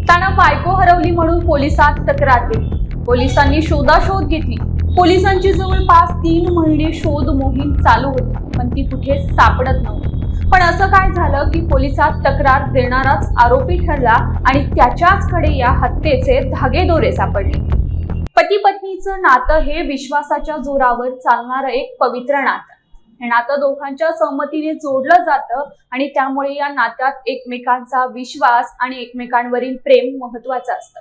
त्यानं बायको हरवली म्हणून पोलिसात तक्रार केली। पोलिसांनी शोधाशोध घेतली। पोलिसांची जवळपास 3 महिने शोध मोहीम चालू होती, पण ती कुठे सापडत नव्हती। पण असं काय झालं की पोलिसात तक्रार देणाराच आरोपी ठरला आणि त्याच्याचकडे या हत्येचे धागेदोरे सापडले। पती पत्नीचं नातं हे विश्वासाच्या जोरावर चालणारं एक पवित्र नातं। हे नातं दोघांच्या सहमतीने जोडलं जातं आणि त्यामुळे या नात्यात एकमेकांचा विश्वास आणि एकमेकांवरील प्रेम महत्त्वाचं असतं।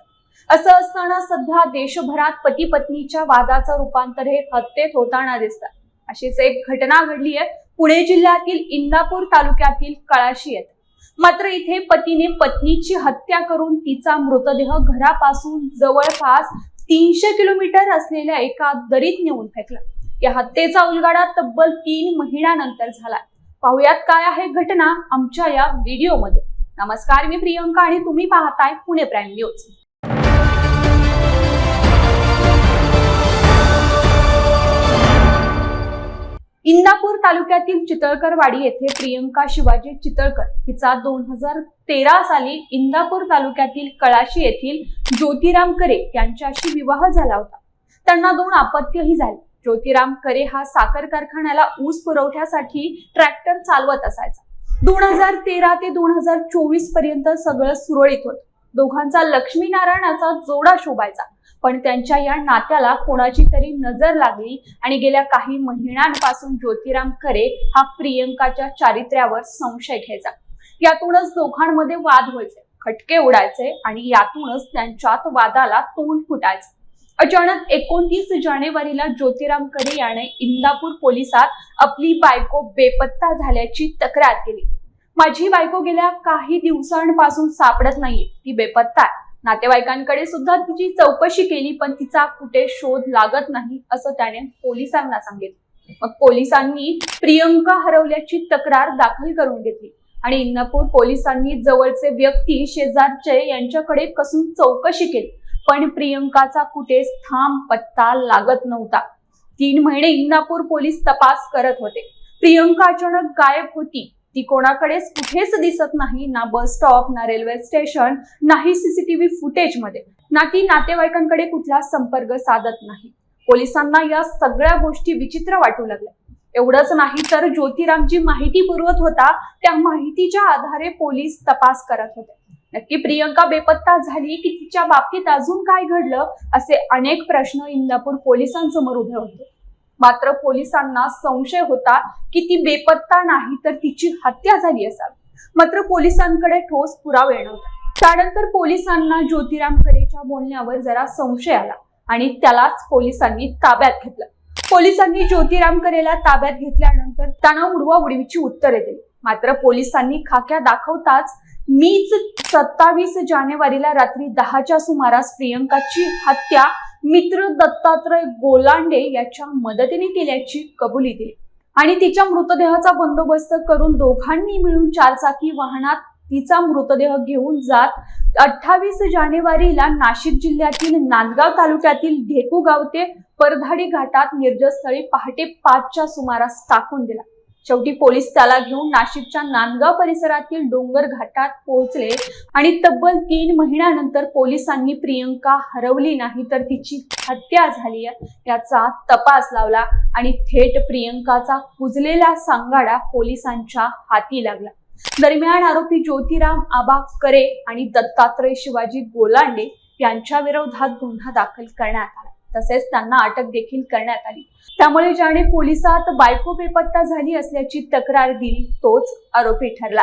असं असताना सध्या देशभरात पती पत्नीच्या वादाचं रूपांतर हे हत्येत होताना दिसतं। अशीच एक घटना घडली आहे पुणे जिल्ह्यातील इंदापूर तालुक्यातील कळाशी येथे। मात्र इथे पतीने पत्नीची हत्या करून तिचा मृतदेह घरापासून जवळपास 300 किलोमीटर असलेल्या एका दरीत नेऊन फेकला। या हत्येचा उलगडा तब्बल 3 महिन्यानंतर झाला। पाहुयात काय आहे घटना आमच्या या व्हिडिओमध्ये। नमस्कार, मी प्रियंका आणि तुम्ही पाहताय पुणे प्राईम न्यूज। इंदापूर तालुक्यातील चितळकरवाडी येथे प्रियंका शिवाजी चितळकर हिचा 2013 साली इंदापूर तालुक्यातील कळाशी येथील ज्योतिराम करे यांच्याशी विवाह झाला होता। त्यांना 2 अपत्यही झाले। ज्योतिराम करे हा साखर कारखान्याला ऊस पुरवठ्यासाठी ट्रॅक्टर चालवत असायचा। 2013 ते 2024 पर्यंत सगळं सुरळीत होतं। दोघांचा लक्ष्मीनारायणाचा जोडा शोभायचा, पण त्यांच्या या नात्याला कोणाची तरी नजर लागली आणि गेल्या काही महिन्यांपासून ज्योतिराम करे हा प्रियंकाच्या चारित्र्यावर संशय घ्यायचा। यातूनच दोघांमध्ये वाद व्हायचे, खटके उडायचे आणि यातूनच त्यांच्यात वादाला तोंड फुटायचं। अचानक 29 जानेवारीला ज्योतिराम करे याने इंदापूर पोलिसात आपली बायको बेपत्ता झाल्याची तक्रार केली। माझी बायको गेल्या काही दिवसांपासून सापडत नाहीये, ती बेपत्ता आहे। नातेवाईकांकडे सुद्धा तिची चौकशी केली, पण तिचा कुठे शोध लागत नाही असं त्याने पोलिसांना सांगितलं। मग पोलिसांनी प्रियंका हरवल्याची तक्रार दाखल करून घेतली आणि इंदापूर पोलिसांनी जवळचे व्यक्ती, शेजारचे यांच्याकडे कसून चौकशी केली, पण प्रियंकाचा कुठेच ठाम पत्ता लागत नव्हता। 3 महिने इंदापूर पोलीस तपास करत होते। प्रियंका अचानक गायब होती। ती कोणाकडेच कुठेच दिसत नाही, ना बस स्टॉप, ना रेल्वे स्टेशन, नाही सीसीटीव्ही फुटेज मध्ये, ना ती नातेवाईकांकडे कुठला संपर्क साधत नाही। पोलिसांना या सगळ्या गोष्टी विचित्र वाटू लागल्या। एवढंच नाही तर ज्योतिरामची माहिती पुरवत होता, त्या माहितीच्या आधारे पोलीस तपास करत होते। नक्की प्रियंका बेपत्ता झाली की तिच्या बाबतीत अजून काय घडलं, असे अनेक प्रश्न इंदापूर पोलिसांसमोर उभे होते। मात्र पोलिसांना संशय होता की ती बेपत्ता नाही तर तिची हत्या झाली असावी। मात्र पोलिसांकडे ठोस पुरावे नव्हते। त्यानंतर पोलिसांना ज्योतिराम करेच्या बोलण्यावर जरा संशय आला आणि त्यालाच पोलिसांनी ताब्यात घेतलं। पोलिसांनी ज्योतिराम करेला ताब्यात घेतल्यानंतर त्यांना उडवाउडवीची उत्तरे दिली। मात्र पोलिसांनी खाक्या दाखवताच मीच 27 जानेवारीला रात्री 10च्या सुमारास प्रियंकाची हत्या मित्र दत्तात्रय गोलांडे याच्या मदतीने केल्याची कबुली दिली आणि तिच्या मृतदेहाचा बंदोबस्त करून दोघांनी मिळून 4 चाकी वाहनात तिचा मृतदेह घेऊन जात 28 जानेवारीला नाशिक जिल्ह्यातील नांदगाव तालुक्यातील ढेकू गाव ते परधाडी घाटात निर्जस्थळी पहाटे 5च्या सुमारास टाकून दिला। शेवटी पोलीस त्याला घेऊन नाशिकच्या नांदगाव परिसरातील डोंगर घाटात पोहोचले आणि तब्बल 3 महिन्यानंतर पोलिसांनी प्रियंका हरवली नाही तर तिची हत्या झाली याचा तपास लावला आणि थेट प्रियंकाचा कुजलेला सांगाडा पोलिसांच्या हाती लागला। दरम्यान आरोपी ज्योतिराम आबा करे आणि दत्तात्रय शिवाजी गोलांडे यांच्या विरोधात गुन्हा दाखल करण्यात आला, तसेच त्यांना अटक देखील करण्यात आली। त्यामुळे ज्याने पोलिसात बायको बेपत्ता झाली असल्याची तक्रार दिली तोच आरोपी ठरला।